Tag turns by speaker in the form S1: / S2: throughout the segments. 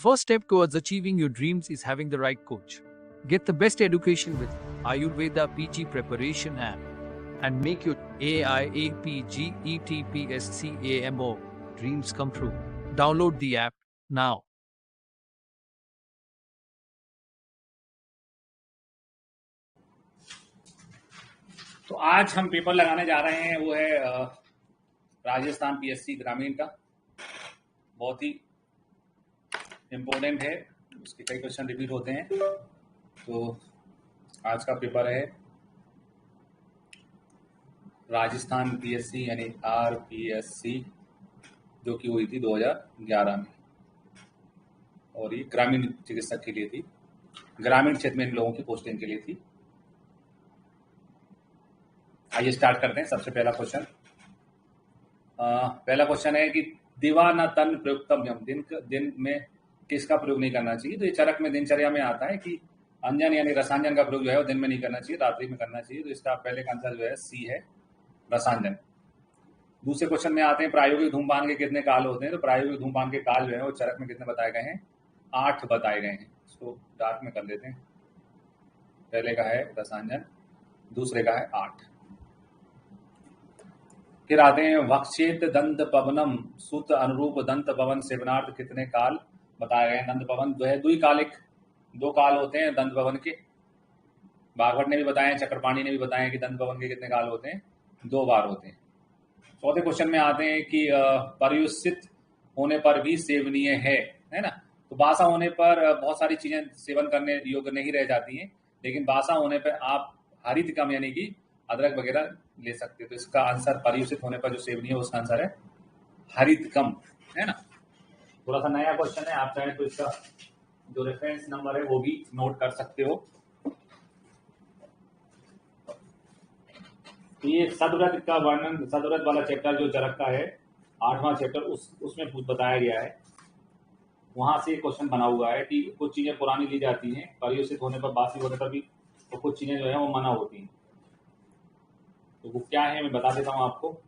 S1: first step towards achieving your dreams is having the right coach. Get the best education with Ayurveda PG Preparation app and make your AIAPGETPSCAMO dreams come true. Download the app now.
S2: तो आज हम paper लगाने जा रहे हैं, वो है Rajasthan PSC ग्रामीण का। बहुत ही इम्पोर्टेंट है, उसके कई क्वेश्चन रिपीट होते हैं। तो आज का पेपर है राजस्थान पीएससी यानी आरपीएससी, जो कि हुई थी 2011 में, और ये ग्रामीण चिकित्सक के लिए थी, ग्रामीण क्षेत्र में इन लोगों की पोस्टिंग के लिए थी। आइए स्टार्ट करते हैं। सबसे पहला क्वेश्चन है कि दिवा न तन प्रयुक्तम यम, दिन में किसका प्रयोग नहीं करना चाहिए। तो ये चरक में दिनचर्या में आता है कि अंजन यानी रसांजन का प्रयोग जो है वो दिन में नहीं करना चाहिए, रात्रि में करना चाहिए। तो इसका पहले का आंसर जो है सी है, रसांजन। दूसरे क्वेश्चन में आते हैं प्रायोगिक धूमपान के कितने काल होते हैं। तो प्रायोगिक धूमपान के काल जो है वो चरक में कितने बताए गए हैं, 8 बताए गए हैं। इसको डार्क में कर देते हैं। पहले का है रसांजन, दूसरे का है 8। फिर आते हैं वक्षेत दंत पवनम सूत अनुरूप दंत पवन सेवनार्थ कितने काल बताए गए हैं। दंत पवन जो है द्विकालिक, 2 काल होते हैं दंत पवन के। बागवट ने भी बताया, चक्रपाणी ने भी बताया कि दंत पवन के कितने काल होते हैं, 2 बार होते हैं। चौथे क्वेश्चन में आते हैं कि पर्युषित होने पर भी सेवनीय है ना। तो बासा होने पर बहुत सारी चीजें सेवन करने योग्य नहीं रह जाती हैं, लेकिन बासा होने पर आप हरितकम यानी कि अदरक वगैरह ले सकते हैं। तो इसका आंसर पर्युषित होने पर जो सेवनीय है उसका आंसर है हरितकम, है ना। थोड़ा सा नया क्वेश्चन है, आप चाहें तो इसका जो रेफरेंस नंबर है वो भी नोट कर सकते हो। तो ये सदव्रत का वर्णन, सदव्रत वाला चैप्टर जो चरक का है 8वां चैप्टर, उसमें बताया गया है। वहां से क्वेश्चन बना हुआ है कि कुछ चीजें पुरानी ली जाती हैं, पर्युषित होने पर, बासी होने पर भी, तो कुछ चीजें जो है वो मना होती हैं। तो वो क्या है मैं बता देता हूं आपको।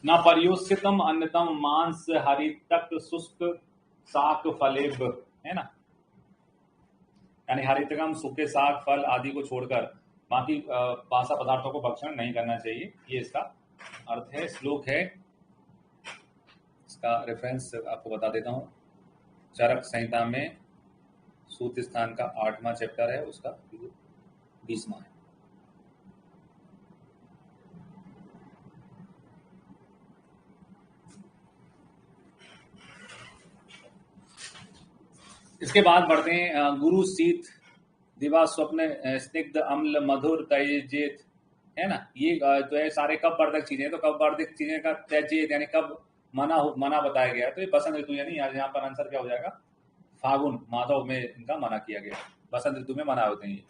S2: न पर्युषितम अन्नतम मांस हरितक शुष्क शाक फलेब, है ना। यानी हरितकम सूखे साग फल आदि को छोड़कर बाकी बासा पदार्थों को भक्षण नहीं करना चाहिए, ये इसका अर्थ है। श्लोक है, इसका रेफरेंस आपको बता देता हूं। चरक संहिता में सूत स्थान का 8वां चैप्टर है, उसका 20वां है। इसके बाद बढ़ते हैं गुरु शीत दिवा स्वप्न स्निग्ध अम्ल मधुर तैजेत, है ना। ये तो है सारे कब वर्धक चीजें। तो कब वर्धक चीजें का तैजेत यानी कब मना बताया गया है। तो ये बसंत ऋतु यानी यहाँ पर आंसर क्या हो जाएगा, फागुन माधव में इनका मना किया गया, बसंत ऋतु में मना होते हैं।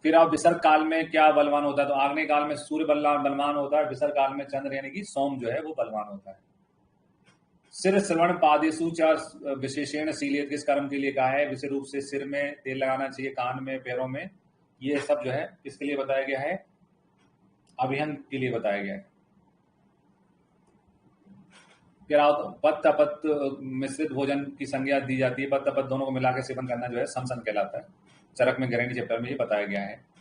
S2: फिर आप विसर्ग काल में क्या बलवान होता है। तो आग्नेय काल में सूर्य बलवान होता है, विसर्ग काल में चंद्र यानी कि सोम जो है वो बलवान होता है। सिर श्रवण पादेशु चार विशेषण सीलियत किस कर्म के लिए कहा है। विशेष रूप से सिर में तेल लगाना चाहिए, कान में, पैरों में, ये सब जो है किसके लिए बताया गया है, अभिहन के लिए बताया गया है। फिर पत्त अपत्त मिश्रित भोजन की संज्ञा दी जाती है। पत्त अपत्त दोनों को मिलाकर सेवन करना जो है समसन कहलाता है। चरक में गृहिणी चैप्टर में ये बताया गया है।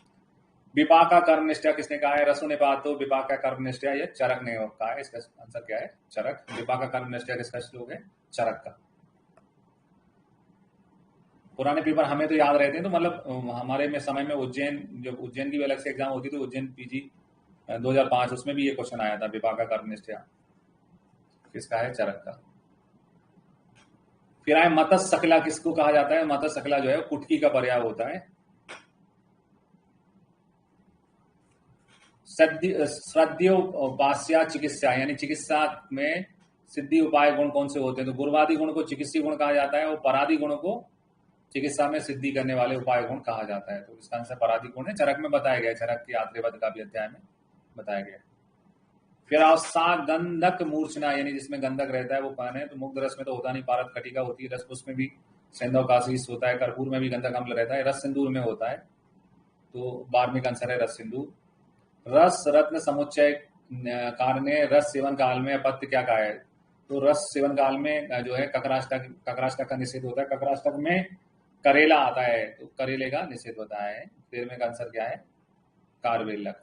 S2: विपाका कर्म निष्ठा किसने कहा है। रसु ने पातो विपाका कर्म निष्ठा, ये चरक ने कहा है। इसका आंसर क्या है, चरक। विपाका कर्म निष्ठा किसका श्लोक है, चरक का। पुराने पेपर हमें तो याद रहते हैं, तो मतलब हमारे में समय में उज्जैन, जब उज्जैन की भी अलग से एग्जाम होती थी, तो उज्जैन पीजी 2005, उसमें भी ये क्वेश्चन आया था, विपाका कर्म निष्ठा किसका है, चरक का। फिर आए मतस सकला, किसको कहा जाता है। मतस सकला जो है कुटकी का पर्याय होता है। श्रद्धोपास्या चिकित्सा यानी चिकित्सा में सिद्धि उपाय गुण कौन से होते हैं। तो गुणवादी गुण को चिकित्सीय गुण कहा जाता है, और परादी गुण को चिकित्सा में सिद्धि करने वाले उपाय गुण कहा जाता है। तो इसका आंसर परादी गुण है, चरक में बताया गया है। चरक के आत्रेयवध का भी अध्याय में बताया गया है। फिर आओ सा गंधक मूर्छना, यानी जिसमें गंधक रहता है वो कौन है। तो मुग्ध रस में तो होता नहीं, पारद खटिका होती है। रस उसमें भी सेंधव काशीस होता है। कर्पूर में भी गंधक अम्ल रहता है। रस सिंदूर में होता है। तो 12वीं का आंसर है रस सिंदूर। रस रत्न समुच्चय कारणे रस सेवन काल में अपत्य क्या कहा है। तो रस सेवन काल में जो है ककराष्टक का निषेध होता है। ककराष्टक में करेला आता है, तो करेले का निषेध होता है। 13वें का आंसर क्या है? कारवेलक।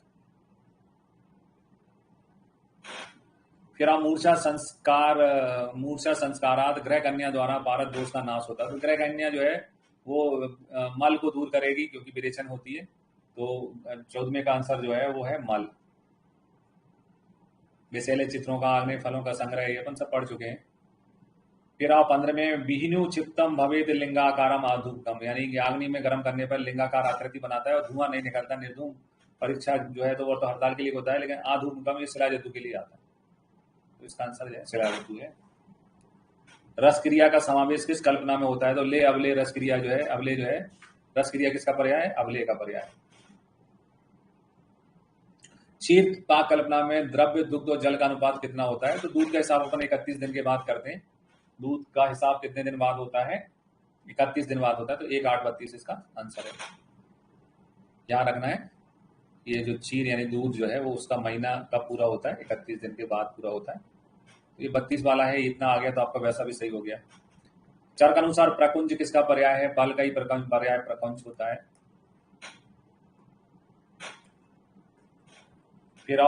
S2: फिर आप मूर्छा संस्कारात ग्रह कन्या द्वारा पारद दोष का नाश होता है। तो ग्रह कन्या जो है वो मल को दूर करेगी, क्योंकि विरेचन होती है। तो 14वें का आंसर जो है वो है मल। विषैले चित्रों का, अग्नि फलों का संग्रह, ये अपन सब पढ़ चुके हैं। फिर आप 15वें विहिनु चित्तम भवेद लिंगाकारम आधूपकम, यानी कि अग्नि में गर्म करने पर लिंगाकार आकृति बनाता है और धुआं नहीं निकलता, निर्धूम। परीक्षा जो है तो वो तो हड़ताल के लिए होता है, लेकिन आधूपकम ये शिला जतु के लिए आता है। तो इसका आंसर जो है शिला जतु है। रस क्रिया का समावेश किस कल्पना में होता है? तो ले अवले रस क्रिया जो है, अवले जो है रस क्रिया किसका पर्याय है? अवले का पर्याय है। शीत पाक कल्पना में द्रव्य, दुग्ध और जल का अनुपात कितना होता है? तो दूध का हिसाब अपन 31 दिन के बाद करते हैं। दूध का हिसाब कितने दिन बाद होता है? 31 दिन बाद होता है। तो 1:8:32 इसका आंसर है। ध्यान रखना है, ये जो क्षीर यानी दूध जो है वो उसका महीना कब पूरा होता है? 31 दिन के बाद पूरा होता है। तो ये 32 वाला है, इतना आ गया तो आपका वैसा भी सही हो गया। चरक अनुसार प्रकुंज किसका पर्याय है? बल का ही पर्याय प्रकुंज होता है। फिर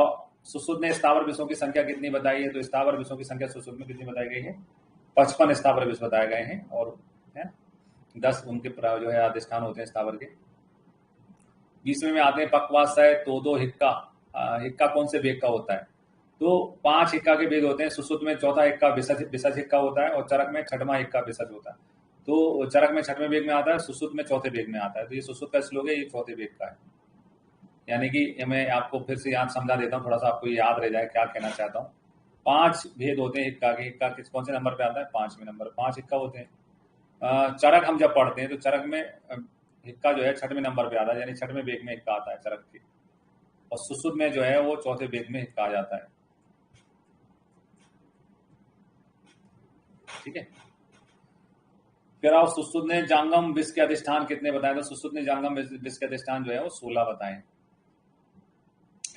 S2: सुश्रुत ने स्थावर विषयों की संख्या कितनी बताई है? तो स्थावर विषयों की संख्या सुश्रुत में कितनी बताई गई है? 55 स्थावर विषय बताए गए हैं, और 10 उनके जो है अधिष्ठान होते हैं स्थावर के। 20वें में आते हैं पक्वाशय तोदो हिक्का। हिक्का कौन से वेग का होता है? तो 5 हिक्का के वेग होते हैं। सुश्रुत में चौथा हिक्का विसर्ज हिक्का होता है, और चरक में 6वां हिक्का विसर्ज होता है। तो चरक में 6वें वेग में आता है, सुश्रुत में 4थे वेग में आता है। तो ये सुश्रुत का श्लोक है, ये 4थे वेग का है। यानी कि मैं आपको फिर से याद समझा देता हूँ, थोड़ा सा आपको याद रह जाए क्या कहना चाहता हूँ। 5 भेद होते हैं हिक्का के। हिक्का कौन से नंबर पे आता है? 5वें नंबर। 5 हिक्का होते हैं। चरक हम जब पढ़ते हैं तो चरक में हिक्का जो है 6वें नंबर पे आता है, यानी 6वें वेग में हिक्का आता है चरक के। और सुश्रुत में जो है वो 4थे वेग में हिक्का आ जाता है। ठीक है। फिर आप सुश्रुत ने जांगम विष के अधिष्ठान कितने बताए? तो सुश्रुत ने जांगम विष के अधिष्ठान जो है वो 16 बताए।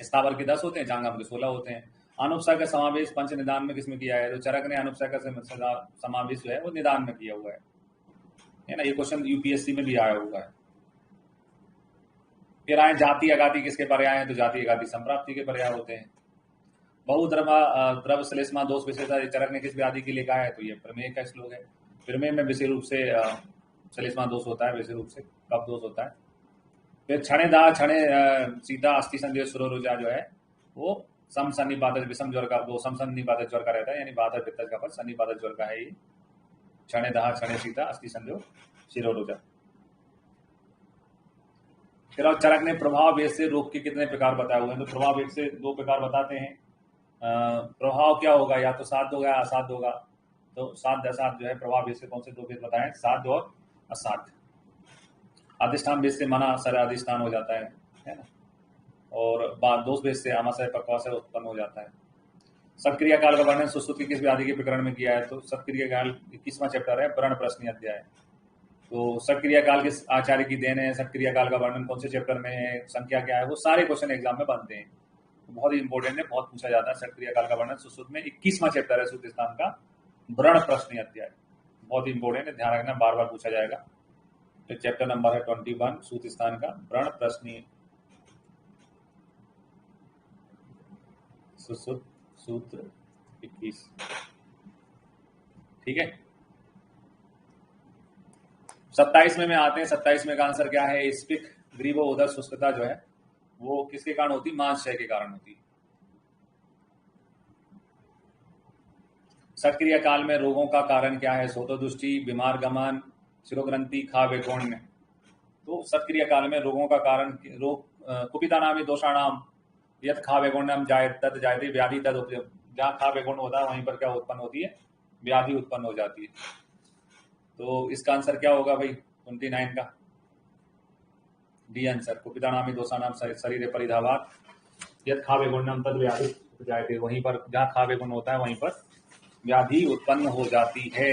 S2: स्थावर के 10 होते हैं, जांगम के 16 होते हैं। अनुपसा का समावेश पंच निदान में किसमें किया है? तो चरक ने अनुपसा का समावेश जो है वो निदान में किया हुआ है ना। ये क्वेश्चन यूपीएससी में भी आया हुआ है। फिर आए जाति अगाति किसके पर्याय हैं? तो जाति अगाति संप्राप्ति के पर्याय होते हैं। बहुद्रव श्लेष्मा दोष विशेषता चरक ने किस व्याधि के लिए कहा है? तो ये प्रमेय का श्लोक है। प्रमेय में विशेष रूप से श्लेष्मा दोष होता है, विशेष रूप से कफ दोष होता है। फिर क्षणे सीता अस्थि संदेह सुरोरुजा जो है वो समसन्निपातक विषम ज्वर का, वो समसन्निपातक ज्वर का रहता है, यानी बाधक पित्तज का पद सन्निपातक ज्वर का है ये। क्षणे सीता अस्थि संदेह शिरोरुजा। फिर और चरक ने प्रभाव वेग से रोग के कितने प्रकार बताए हुए हैं? तो प्रभाव वेग से 2 प्रकार बताते हैं। प्रभाव क्या होगा? या तो साध्य होगा या असाध्य होगा। तो साध्य असाध्य जो है प्रभाव वेग से कौन से 2 भेद बताए? साध्य और असाध्य। अधिष्ठान भेद से मना सर अधिष्ठान हो जाता है ना। और दोष भेद से आमाशय पक्वाशय उत्पन्न हो जाता है। सत्क्रिया काल का वर्णन सुश्रुत की किस व्याधि के प्रकरण में किया है? तो सत्क्रिया काल 21वां चैप्टर है, व्रण प्रश्न अध्याय। तो सत्क्रिया काल किस आचार्य की देन है? सत्क्रिया काल का वर्णन कौन से चैप्टर में है? संख्या क्या है? वो सारे क्वेश्चन एग्जाम में बनते हैं, तो बहुत ही इंपॉर्टेंट है, बहुत पूछा जाता है। सत्क्रिया काल का वर्णन सुश्रुत में 21वां चैप्टर है, सूत्र स्थान का व्रण प्रश्न अध्याय, बहुत ही इंपॉर्टेंट है, ध्यान रखना, बार बार पूछा जाएगा। तो चैप्टर नंबर है 21 सूत्र स्थान का व्रण प्रश्न सूत्र 21। ठीक है। 27वें में आते हैं। 27वें का आंसर क्या है? स्पिक ग्रीवो उदर शुष्कता जो है वो किसके कारण होती? मांसक्षय के कारण होती है। सत्क्रिया काल में रोगों का कारण क्या है? सोतोदुष्टि, बीमार गमन, शिरोग्रंथि, खा वेगोण्य। तो सत्क्रिया काल में रोगों का कारण कुपितानामि दोषाणाम यद खा वेगोण्यम तद जायते व्याधि तद उपयोग। जहाँ खा वेगोण्य होता है वहीं पर क्या उत्पन्न होती है? व्याधि उत्पन्न हो जाती है। तो इसका आंसर क्या होगा भाई? 29 का डी आंसर। कुपितानामि दोषाणाम शरीर परिधावात यद खा वेगोण्यम तद व्याधि जायते। वहीं पर जहाँ खा वेगोण्य होता है वहीं पर व्याधि उत्पन्न हो जाती है।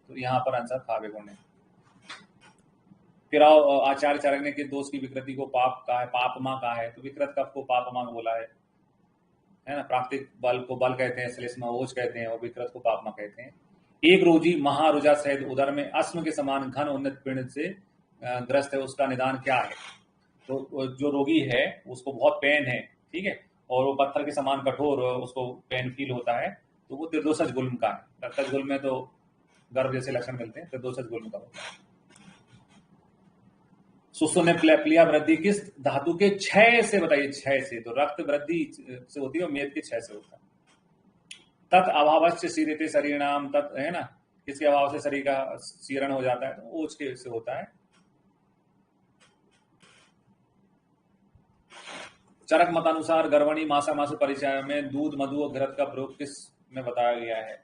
S2: तो यहाँ पर आंसर खा वेगोण्य। फिर आचार्य चरक ने किस दोष की विकृति को पाप कहा है? पापमा कहा है। तो विकृत कफ को पापमा बोला है। है ना, प्राकृतिक बल को बल कहते हैं, श्लेष्मा ओज कहते हैं, और विकृत को पापमा कहते हैं। एक रोगी महारुजा सहित उदर में अश्म के समान घन उन्नत पिंड से ग्रस्त है, उसका निदान क्या है? तो जो रोगी है उसको बहुत पेन है, ठीक है, और वो पत्थर के समान कठोर उसको पेन फील होता है, तो वो त्रिदोषज गुल्म का है। रक्तज गुल्म में तो गर्भ जैसे लक्षण मिलते हैं, त्रिदोषज गुल्म का होता है। सुसु ने प्लिया वृद्धि किस धातु के क्षय से, बताइए, क्षय से। तो रक्त वृद्धि से होती है और मेद के क्षय से होता है। तत् अभावश्च शीरते शरीराम, तत् है ना, किसके अभाव से शरीर का शीरण हो जाता है? तो ओज के से होता है। चरक मतानुसार गर्भणी मासा मास परिचय में दूध मधु और घृत का प्रयोग किस में बताया गया है?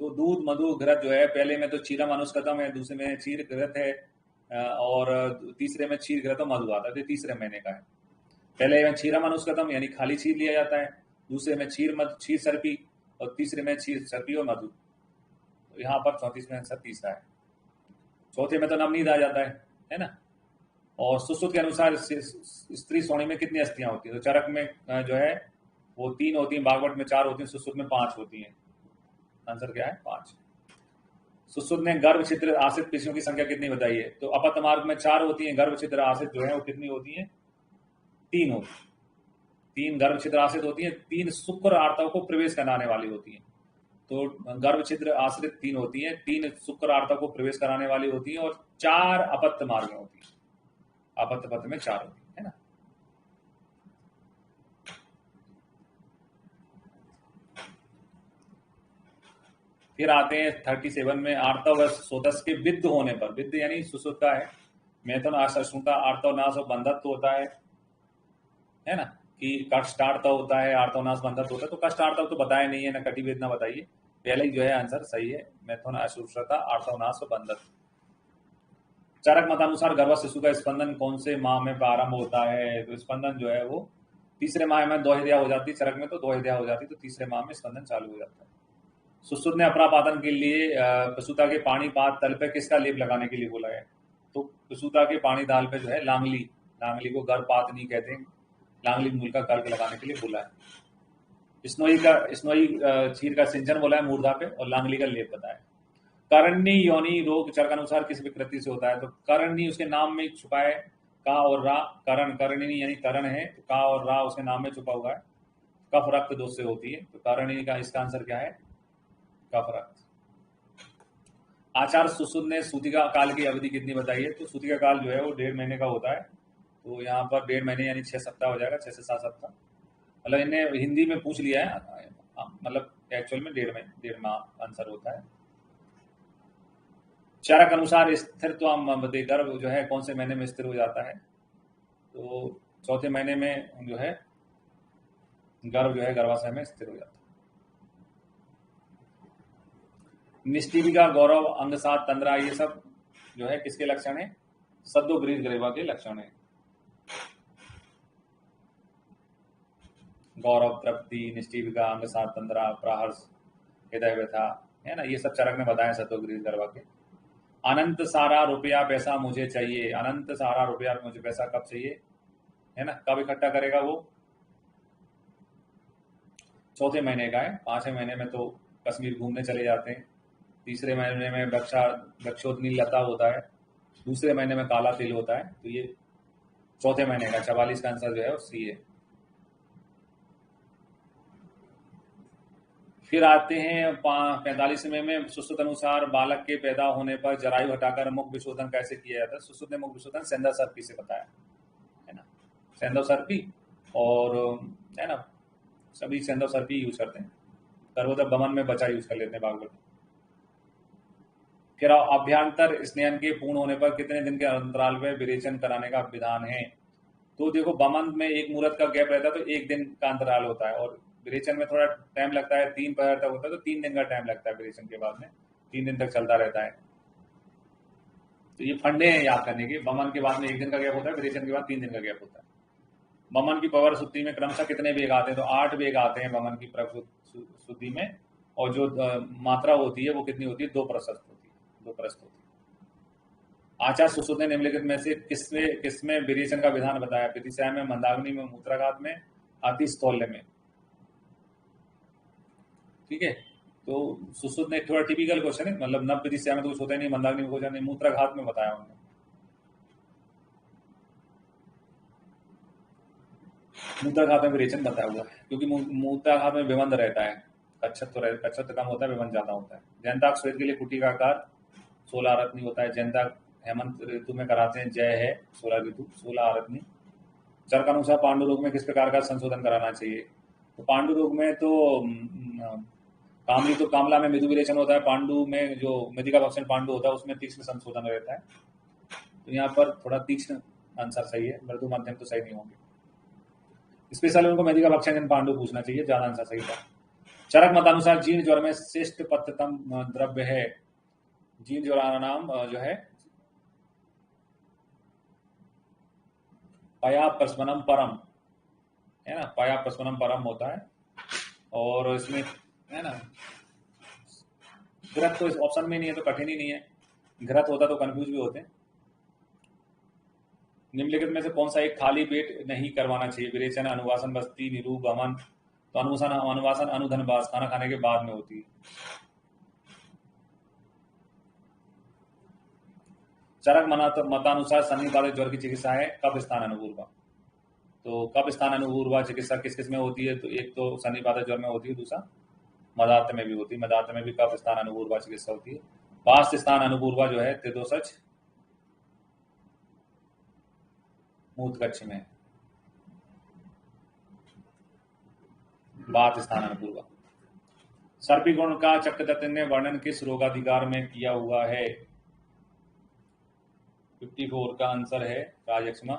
S2: तो दूध मधु घृत जो है, पहले में तो क्षीरम अनुष्कतम है, दूसरे में क्षीर घृत है, और तीसरे में क्षीर घृत और मधु आता है। तो तीसरे महीने का है। पहले में क्षीरम अनुष्कतम यानी खाली क्षीर लिया जाता है, दूसरे में क्षीर सर्पी, और तीसरे में क्षीर सर्पी और मधु। तो यहाँ पर 34 में आंसर तीसरा है। चौथे में तो नवनीत आ जाता है ना। और सुश्रुत के अनुसार स्त्री सोनी में कितनी अस्थियां होती है? तो चरक में जो है वो 3 होती हैं, बागवट में 4 होती हैं, सुश्रुत में 5 होती हैं। आंसर क्या है? 5। सुश्रुत ने गर्भ छिद्र आश्रित पेशियों की संख्या कितनी बताई है? तो अपत्य मार्ग में 4 होती हैं, गर्भ छिद्र आश्रित जो है वो कितनी होती है? 3 होती है। 3 गर्भ छिद्र आश्रित होती है, 3 शुक्र आर्तव को प्रवेश कराने वाली होती है। तो गर्भ छिद्र आश्रित 3 होती है, 3 शुक्र आर्तव को प्रवेश कराने वाली होती है, और 4 अपत्य मार्ग में होती है। अपत्य पथ में 4 होती है ना। फिर आते हैं 37 में, आर्तव व सोतस के विद्ध होने पर, विद्ध यानी सुश्रुता है, मैथुन आश्रता आर्तवनाश और बंधत्व होता है ना, कि कष्टार्तव होता है, आर्तवनाश बंधत्व होता है। तो कष्टार्तव तो बताया नहीं है ना, कटिवेद ना बताइए, पहले ही जो है आंसर सही है, मैथुन आश्रता आर्तवनाश और बंधत्व। चरक मतानुसार गर्भ शिशु का स्पंदन कौन से माह में प्रारंभ होता है? तो स्पंदन जो है वो तीसरे माह में दोहिध्या हो जाती है, चरक में तो दोहिध्या हो जाती है, तो तीसरे माह में स्पंदन चालू हो जाता है। सुश्रुत ने अपरापातन के लिए प्रसूता के पानी पात तल पे किसका लेप लगाने के लिए बोला है? तो प्रसूता के पानी दाल पे जो है लांगली को गर्भपात नहीं कहते हैं, लांगली मूल का गर्भ लगाने के लिए बोला है। स्नोई क्षीर का सिंचन बोला है मूर्धा पे, और लांगली का लेप बताया। करणी योनि रोग चरक अनुसार किस विकृति से होता है? तो करणी उसके नाम में छुपा है, का और रा, करणी यानी करण है, तो का और रा उसके नाम में छुपा हुआ है, कफ रक्त दोष से होती है। तो करणी का इसका आंसर क्या है? कफ रक्त। आचार्य सुश्रुत ने सूतिका काल की अवधि कितनी बताई है? तो सूतिका काल जो है वो 1.5 महीने का होता है, तो यहाँ पर 1.5 महीने यानी 6 सप्ताह हो जाएगा, 6 से 7 सप्ताह। मतलब इन्हें हिंदी में पूछ लिया है, मतलब एक्चुअल में 1.5 माह आंसर होता है। चरक अनुसार स्थिरत्व गर्भ जो है कौन से महीने में स्थिर हो जाता है? तो चौथे महीने में जो है गर्भ जो है गर्भाशय में स्थिर हो जाता है। निष्ठिविका, गौरव, अंगसात, तंद्रा, ये सब जो है किसके लक्षण है? सद्दो ग्रीस ग्रेवा के लक्षण है। गौरव, तृप्ति, निष्ठिविका, अंगसात, तंद्रा, प्राहर्ष, हृदय व्यथा, है ना, ये सब चरक ने बताया सद्दो ग्रीस ग्रेवा के। अनंत सारा रुपया पैसा मुझे चाहिए, अनंत सारा रुपया मुझे पैसा कब चाहिए, है ना, कब इकट्ठा करेगा वो? चौथे महीने का है। 5वें महीने में तो कश्मीर घूमने चले जाते हैं, तीसरे महीने में वृक्षोद्नी लता होता है, दूसरे महीने में काला तिल होता है। तो ये चौथे महीने का 44 का आंसर जो है वो सी है। फिर आते हैं 45वें में, सुश्रुत अनुसार बालक के पैदा होने पर जरायु हटाकर मुख विशोधन कैसे किया जाता है? सुश्रुत ने मुख विशोधन सेंधा सर्पी से बताया है ना, सेंधव सर्पी, और है ना, सभी सेंधव सर्पी यूज करते हैं। गर्भोदक बमन में बचा यूज कर लेते हैं बागवट। फिर अभ्यंतर स्नेहन के पूर्ण होने पर कितने दिन के अंतराल में विरेचन कराने का विधान है? तो देखो, बमन में 1 मुहूर्त का गैप रहता है, तो 1 दिन का अंतराल होता है, और विरेचन में थोड़ा टाइम लगता है, 3 पहर तक होता है, तो 3 दिन का टाइम लगता है विरेचन के बाद में, 3 दिन तक चलता रहता है। तो ये फंडे हैं याद करने के। बमन के बाद में 1 दिन का गैप होता है, विरेचन के बाद 3 दिन का गैप होता है। बमन की प्रवर शुद्धि में क्रमशः कितने वेग आते हैं? तो 8 वेग आते हैं बमन की प्रवर शुद्धि में, और जो मात्रा होती है वो कितनी होती है? 2 प्रशस्त होती है, 2 प्रस्त होती है। आचार्य सुश्रुत ने निम्नलिखित में से किसमें विरेचन का विधान बताया? प्रतिशय में, मंदाग्नि में, मूत्राघात में, अतिस्थौल्य में। ठीक है। तो सुश्रुत ने थोड़ा टिपिकल क्वेश्चन है, मतलब नभ विधि से हमें तो कुछ होता ही नहीं, मंदाग्नि में क्वेश्चन नहीं, मूत्राघात में बताया उन्होंने। मूत्राघात में विरेचन बताया हुआ है, क्योंकि मूत्राघात में विबंध रहता है, कच्छत कम होता है, विबंध ज्यादा होता है। जयंताक श्वेत के लिए कुटी का आकार 16 आरत्नी होता है। जयंताक हेमंत ऋतु में कराते हैं, जय है 16 ऋतु 16 आरत्नी। चरक अनुसार पांडु रोग में किस प्रकार का संशोधन कराना चाहिए? तो पांडु रोग में तो कामली तो कामला में मृदु विरेचन होता है, पांडु में जो मेदी का भक्षण पांडु होता है उसमें तीक्ष्ण संशोधन रहता है। तो यहाँ पर थोड़ा तीक्ष्ण आंसर सही है, मृदु मध्यम तो सही नहीं होंगे। स्पेशली उनको मेदी का भक्षण पांडु पूछना चाहिए, ज्यादा आंसर सही था। चरक मतानुसार जीर्ण ज्वर में श्रेष्ठ पत्यतम द्रव्य है। जीर्ण ज्वर का नाम जो है पया प्रस्मनम परम है ना, पया प्रस्मनम परम होता है। और इसमें है ना घृत तो इस ऑप्शन में नहीं है, तो कठिन ही नहीं है। घृत होता तो कंफ्यूज भी होते। निम्नलिखित में से कौन सा एक खाली पेट नहीं करवाना चाहिए? विरेचन, अनुवासन, बस्ती, निरूप, अमन। तो अनुवासन अनुधनवास खाना खाने के बाद में होती है। चरक मतानुसार सन्निपात ज्वर की चिकित्सा है कफ स्थान अनुपूर्वा। तो कफ स्थान अनुपूर्वा चिकित्सा किस किस में होती है? तो एक तो सन्निपात ज्वर में होती है, दूसरा मदार्थ में भी होती है। मदार्थ में भी कफ स्थान अनुपूर्वा चिकित्सा होती है। वास्त स्थान अनुपूर्वा जो है त्रिदोषज मूत्रकक्ष में, बात स्थान अनुपूर्वा। सर्पी गुण का चक्रदत्त ने वर्णन किस रोगाधिकार में किया हुआ है? 54 का आंसर है राजयक्ष्मा।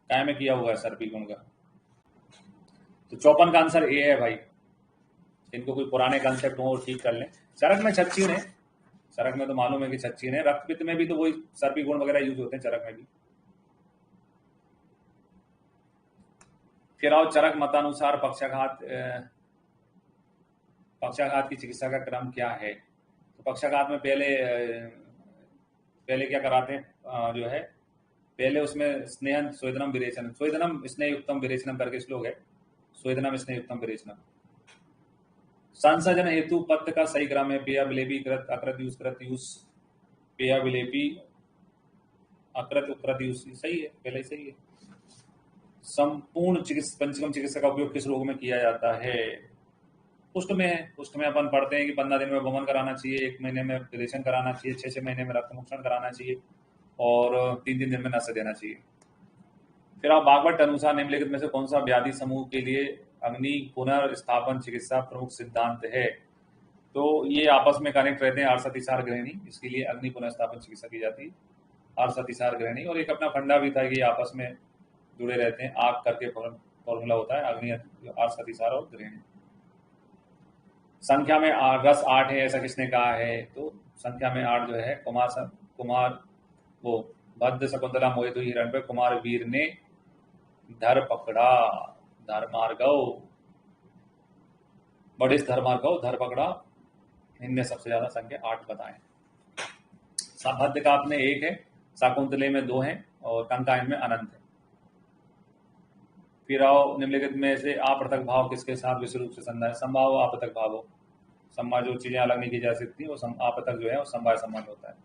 S2: काय में किया हुआ है सर्पी गुण का? तो 54 का आंसर ए है भाई। इनको कोई पुराने कंसेप्ट हो ठीक कर लें। चरक में छच्छीन है, चरक में तो मालूम है कि छच्छीन है। रक्तपित्त में भी तो वही सर्पी गुण वगैरह यूज होते हैं चरक में भी। फिर आओ चरक मतानुसार पक्षाघात की चिकित्सा का क्रम क्या है? तो पक्षाघात में पहले क्या कराते हैं जो है, पहले उसमें स्नेहन स्वेदनम विरेचन, स्वेदनम स्नेहयुक्तम विरेचनम करके श्लोक है, स्वेदनम स्नेहयुक्तम विरेचनम। संसर्जन हेतु पत्र का सही क्रम है पेया विलेपी कृत अकृत यूज कृत यूज, पेया विलेपी अकृत उकृत यूज, सही है, पहले ही सही है। संपूर्ण पंचकम चिकित्सा का उपयोग किस रोग में किया जाता है? कुष्ठ में है। कुष्ठ में अपन पढ़ते हैं कि 15 दिन में वमन कराना चाहिए, 1 महीने में विरेचन कराना चाहिए, 6 महीने में रक्त मोक्षण कराना चाहिए और 3 दिन में नस्य देना चाहिए। फिर आप भागवत अनुसार निम्नलिखित में से कौन सा व्याधि समूह के लिए अग्नि पुनर्स्थापन चिकित्सा प्रमुख सिद्धांत है? तो ये आपस में कनेक्ट रहते हैं, आर्सतिसार ग्रहणी, इसके लिए अग्नि पुनर्स्थापन चिकित्सा की जाती है, आर्सतिसार ग्रहणी। और एक अपना फंडा भी था कि आपस में जुड़े रहते हैं, आग करके फॉर्मूला होता है अग्नि आर्सतिसार और ग्रहणी। संख्या में रस 8 है, ऐसा किसने कहा है? तो संख्या में 8 जो है कुमार वो भद्र शकुंतला मोहित हुई हिरण पे कुमार वीर ने धर पकड़ा, धर्मार्गव बड़े धर्मार्गव धर पकड़ा, इनने सबसे ज्यादा संख्या 8 बताए। भद्र का अपने 1 है, शाकुंतले में 2 है और कंकायन में अनंत है। फिर आओ निम्नलिखित में से अपृथक भाव किसके साथ विशुद्ध रूप से संबंध है? संभाव अपृथक भाव हो, संभा जो चीजें अलग नहीं की जा सकती वो अपृथक जो है वो संभाव्य संबंध होता है।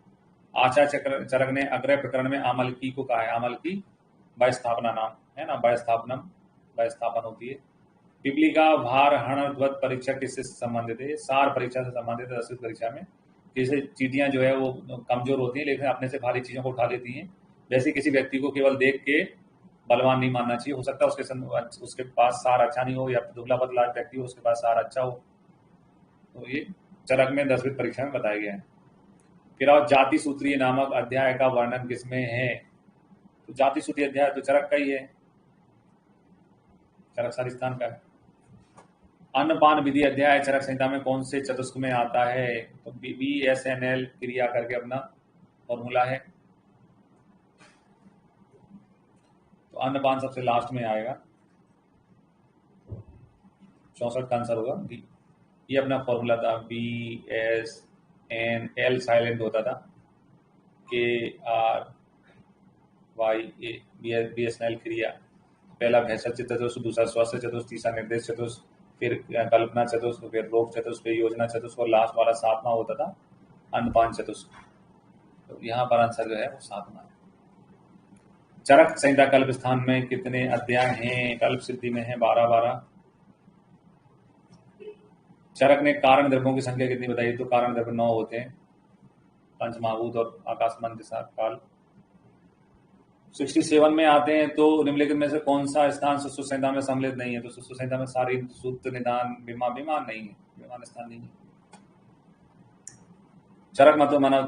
S2: आचार्य चरक ने अग्रय प्रकरण में आमलकी को कहा है, आमलकी वयस्थापना नाम है ना, वयस्थापन होती है। पिपली का भार हण ध्वत परीक्षा किससे संबंधित है? सार परीक्षा से संबंधित है। 10वीं परीक्षा में जैसे चीटियां जो है वो कमजोर होती है लेकिन अपने से भारी चीजों को उठा लेती हैं, वैसे किसी व्यक्ति को केवल देख के बलवान नहीं मानना चाहिए। हो सकता है उसके पास सार अच्छा नहीं हो या दुबला पतला व्यक्ति हो उसके पास सार अच्छा हो। तो ये चरक में 10वीं परीक्षा में बताया गया है। फिर और जाति सूत्रीय नामक अध्याय का वर्णन किसमें है? तो जाति सूत्री अध्याय तो चरक का ही है, चरक सारिस्थान का है। अन्नपान विधि अध्याय चरक संहिता में कौन से चतुष्क में आता है? तो BSNL क्रिया करके अपना फॉर्मूला है। तो अन्नपान सबसे लास्ट में आएगा, 64 का आंसर होगा डी। ये अपना फॉर्मूला था, BSNL साइलेंट होता था, KRYA BSNL क्रिया। पहला भैंसक चतुष्क, दूसरा स्वस्थ चतुष्क, तीसरा निर्देश चतुष्क, फिर कल्पना चतुष्क, फिर रोग चतुष्क, योजना चतुष्क, और लास्ट वाला 7वां होता था अन्नपान चतुष्क। तो यहाँ पर आंसर जो है वो 7वां है। चरक संहिता कल्प स्थान में कितने अध्याय हैं? कल्प सिद्धि में है 12। चरक ने कारण द्रव्यों की संख्या कितनी बताई? तो कारण द्रव्य 9 होते हैं, पंचमहाभूत और आकाशमान के साथ काल। 67 में आते हैं, तो निम्नलिखित में से कौन सा स्थान सुश्रुत संहिता में सम्मिलित नहीं है? तो सुश्रुत संहिता में सारी, सूत्र, निदान, विमान नहीं है, विमान स्थान नहीं है। चरक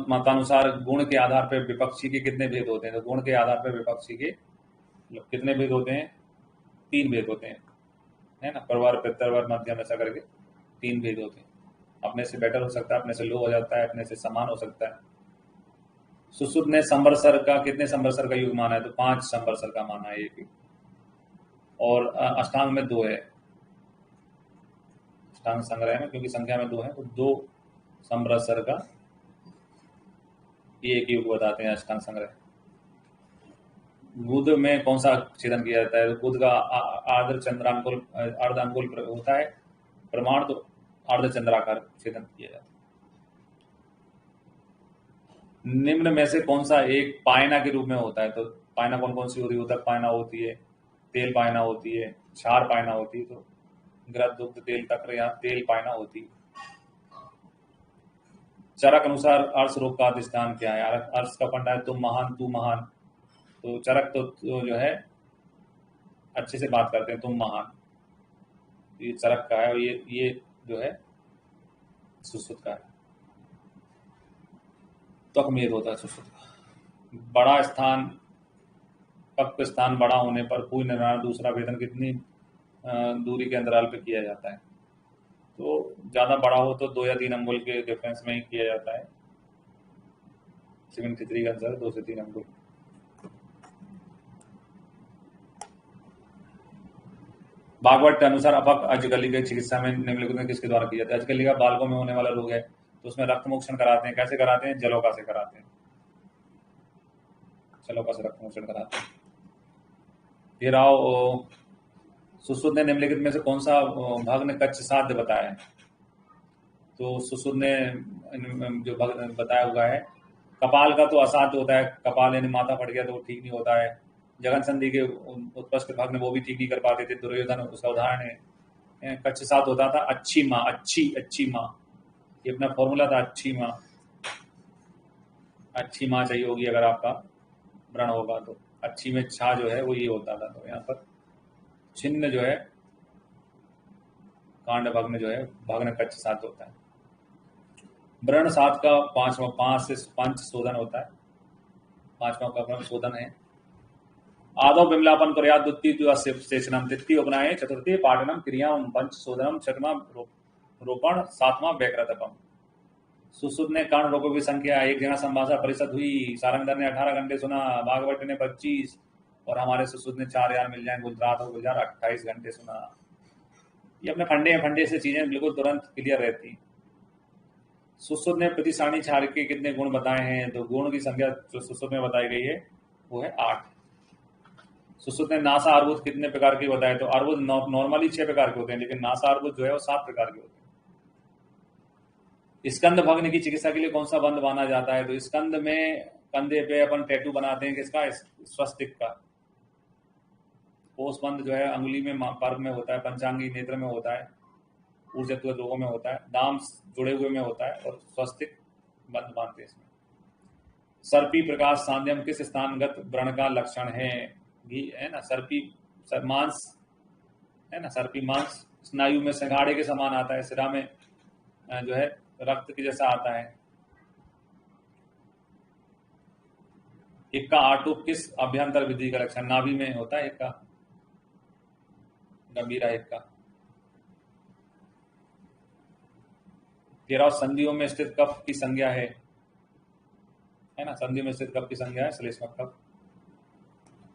S2: मतानुसार गुण के आधार पर विपक्षी के कितने भेद होते हैं? तो गुण के आधार पर विपक्षी के कितने भेद होते हैं? 3 भेद होते हैं, है ना, प्रवर, पितृवर, मध्यम, ऐसा करके 3 भेद होते हैं। अपने से बेटर हो सकता है, अपने से लो हो जाता है, अपने से समान हो सकता है। सुश्रुत ने संवत्सर का कितने संवत्सर का युग माना है? तो 5 संवत्सर का माना है एक, और अष्टांग में 2 है, अष्टांग संग्रह में क्योंकि संख्या में 2 है, तो 2 संवत्सर का ये एक युग बताते हैं अष्टांग संग्रह। बुध में कौन सा छेदन किया जाता है? बुध का आर्द्र चंद्रांकुल, अर्धांकुल होता है प्रमाण, तो अर्ध चंद्राकार छेदन किया जाता है। निम्न में से कौन सा एक पायना के रूप में होता है? तो पायना कौन कौन सी होती है? उदक पायना होती है, तेल पायना होती है, क्षार पायना होती है, तो घृत, दुग्ध, तेल, तक्र या तेल पायना होती है। चरक अनुसार अर्श रोग का अधिष्ठान क्या है? अर्श का फंडा है तुम महान, तू महान। तो चरक तो जो है अच्छे से बात करते हैं, तुम महान, ये चरक का है, और ये जो है सुश्रुत का है। त्वकमेद होता है सुश्रुत का। बड़ा स्थान, पक्व स्थान बड़ा होने पर पूर्ण निर्माण दूसरा वेदन कितनी दूरी के अंतराल पे किया जाता है? तो ज्यादा बड़ा हो तो 2 या 3 अंगुल के डिफरेंस में ही किया जाता है। 73 का आंसर 2 से 3 अंगुल। भागवत के अनुसार अपक अजगली की चिकित्सा में निम्नलिखित में किसके द्वारा की जाती है? अजगली का बालकों में होने वाला रोग है, तो उसमें रक्त मोक्षण कराते हैं। कैसे कराते हैं? जलोका से कराते हैं, जलोका से रक्त मोक्षण कराते हैं। फिर आओ, सुश्रुत ने निम्नलिखित में से कौन सा भग्न कच्छ साध्य बताया है? तो सुश्रुत ने जो भग्न बताया हुआ है, कपाल का तो असाध्य होता है, कपाल यानी माथा फट गया तो ठीक नहीं होता है। जगन संधि के उत्कृष्ट भग्न वो भी ठीक नहीं कर पाते थे, दुर्योधन उसका उदाहरण है। कच्छ साथ होता था अच्छी माँ, अच्छी माँ, ये अपना फॉर्मूला था, अच्छी माँ चाहिए होगी अगर आपका व्रण होगा तो। अच्छी में छा जो है वो ये होता था, तो यहाँ पर छिन्न जो है कांड भग्न जो है भग्न कच्छ साथ होता है। व्रण सात का 5 से पंच शोधन होता है, 5वां का व्रण शोधन है। आदौ विमलापन कुर्यात्, द्वितीय सेचनम, तृतीय उपनयने, चतुर्थी पाठनम क्रियाम, पंच शोधनम, 6वां रोपण, 7वां व्यक्रतपम। सुश्रुत ने कर्ण रोगों की संख्या 1 जगह संभाषा परिषद हुई, सारंगधर ने 18 घंटे सुना, भागवत ने 25, और हमारे सुश्रुत ने 4 यार मिल जाए गुजरात और गुजरात 28 घंटे सुना। ये अपने फंडे से चीजें बिल्कुल तुरंत क्लियर रहती। सुश्रुत ने प्रतिसाणी क्षार के कितने गुण बताए हैं? तो गुण की संख्या जो सुश्रुत में बताई गई है वो है 8। सुश्रुत ने नासा अर्बुद कितने प्रकार के बताए? तो अर्बुद नॉर्मली 6 प्रकार के होते हैं, लेकिन नासा अर्बुद जो है वो 7 प्रकार के होते हैं। स्कंद भग्न की चिकित्सा के लिए कौन सा बंध माना जाता है? तो स्कंद में कंधे पे अपन टैटू बनाते हैं किसका? स्वस्तिक का। पोष बंध जो है अंगुली में, पर्व में होता है, पंचांगी नेत्र में होता है, ऊर्जत्व लोगों में होता है, दाम जुड़े हुए में होता है, और स्वस्तिक बंध बांधते हैं इसमें। सर्पी प्रकाश सांध्यम किस स्थानगत व्रण का लक्षण है? घी है ना, सर्पी मांस है ना, सर्पी मांस स्नायु में सिंघाड़े के समान आता है, सिरा में जो है रक्त के जैसा आता है। इक्का आटुक किस अभ्यंतर विधि का लक्षण? नाभि में होता है इक्का, गंभीरा इक्का। 13 संधियों में स्थित कफ की संज्ञा है ना, संधि में स्थित कफ की संज्ञा है श्लेष्मक कफ।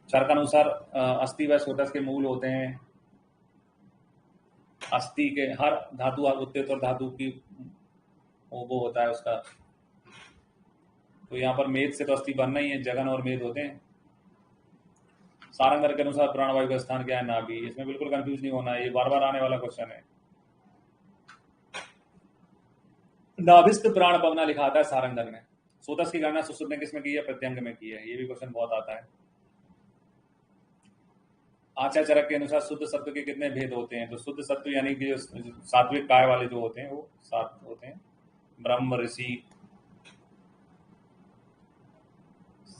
S2: चरक अनुसार अस्थि व सोटस के मूल होते हैं। अस्थि के हर धातु उत्तेतर धातु की वो होता है उसका, तो यहाँ पर मेद से तो अस्थि बनना ही है, जगन और मेद होते हैं। सारंगर के अनुसार प्राणवायु का स्थान क्या है? नाभि। इसमें बिल्कुल कंफ्यूज नहीं होना है, ये बार बार आने वाला क्वेश्चन है। नाभिस्थ प्राण पवना लिखा आता है सारंगधर में। सोतस की गणना सुश्रुत ने किसमें की है? प्रत्यंग में की है। ये भी क्वेश्चन बहुत आता है। आचार्य चरक के अनुसार शुद्ध सत्व के कितने भेद होते हैं? तो शुद्ध सत्व यानी कि जो सात्विक काय वाले जो होते हैं वो 7 होते हैं। ब्रह्म, ऋषि।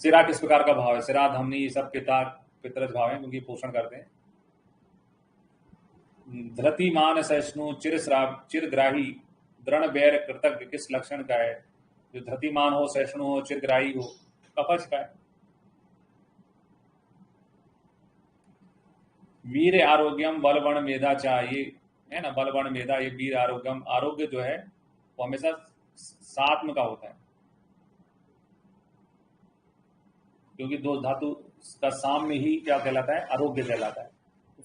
S2: सिरा किस प्रकार का भाव है? सिरा, धमनी, ये सब पितरज भाव है क्योंकि पोषण करते हैं। धृतिमान, सहिष्णु, चिरग्राही, दृढ़ बैर, कृतज्ञ किस लक्षण का है? जो धृतिमान हो, सहिष्णु हो, चिरग्राही हो, कपच का है। वीर आरोग्यम बल बण मेधा चाहिए है ना, बल बण मेधा, ये वीर आरोग्यम। आरोग्य जो है वो हमेशा सात्म का होता है क्योंकि दो धातु का साम्य ही क्या कहलाता है? आरोग्य कहलाता है।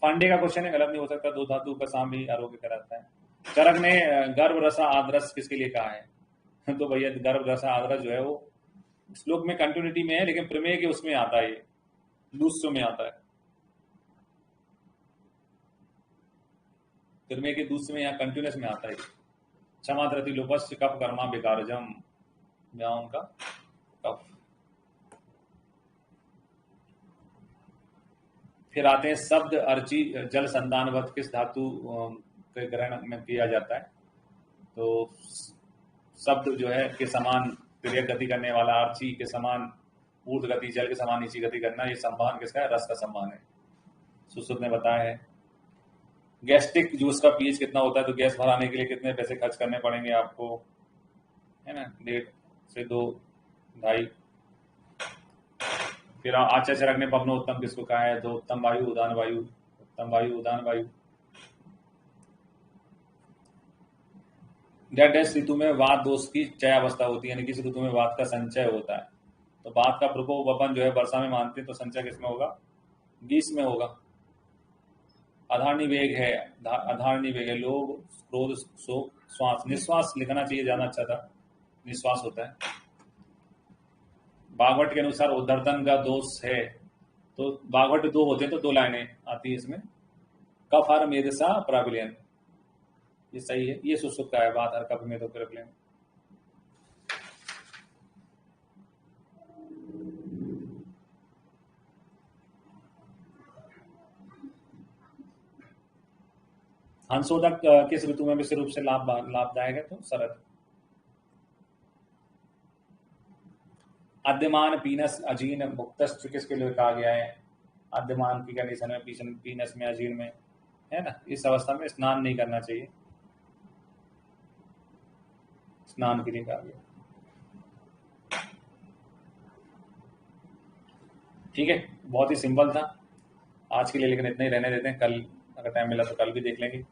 S2: पांडे का क्वेश्चन है, गलत नहीं हो सकता। दो धातु का साम्य ही आरोग्य कहलाता है। चरक ने गर्भ रसा आदरस किसके लिए कहा है? तो भैया गर्भ रसा आदरस जो है वो श्लोक में कंटिन्यूटी में है, लेकिन प्रमेय के उसमें आता है, ये दूसरे में आता है। प्रमेय के दूसरे में या कंटिन्यूस में आता है। क्षमा धरती लोपस्य कप कर्मा बेकारजम, यहाँ उनका कप। फिर आते हैं शब्द अर्ची जल संतानवत किस धातु के ग्रहण में किया जाता है? तो शब्द जो है के समान तिर्यक गति करने वाला, अर्ची के समान ऊर्ध गति, जल के समान नीची गति करना, ये संवहन किसका है? रस का संवहन है। सुश्रुत ने बताया है। गैस्ट्रिक जूस का पीएच कितना होता है? तो गैस भराने के लिए कितने पैसे खर्च करने पड़ेंगे आपको? है ना, 1.5 से 2, 2.5। फिर आचार्य चरक ने पवनोत्तम किसको कहा है? तो उत्तम वायु, उदान वायु, उत्तम वायु, उदान वायु। डैश ऋतु में वात दोष की चय अवस्था होती है, यानी किस ऋतु में वात का संचय होता है? तो वात का प्रकोप अपन जो है वर्षा में मानते हैं, तो संचय किसमें होगा? ग्रीष्म में होगा। अधारणी वेग है, अधारणी वेग है, लोभ, क्रोध, शोक, श्वास। निश्वास लिखना चाहिए, ज्यादा अच्छा था, निश्वास होता है। बागवट के अनुसार उद्धर्तन का दोष है, तो बागवट 2 होते हैं तो 2 लाइनें आती है इसमें। कफ हर मेधसा प्राबिलियन, ये सही है। ये सुश्रुत का है, बात हर कफ में तो प्राबिलियन। हंसोदक किस ऋतु में विशेष रूप से लाभदायक है? तो शरद। आद्यमान, पीनस, अजीन, मुक्तस्थ किसके लिए कहा गया है? आद्यमान की कंडीशन में, पीनस में, अजीन में, है ना, इस अवस्था में स्नान नहीं करना चाहिए, स्नान के लिए कहा गया। ठीक है, बहुत ही सिंपल था आज के लिए, लेकिन इतना ही रहने देते हैं। कल अगर टाइम मिला तो कल भी देख लेंगे।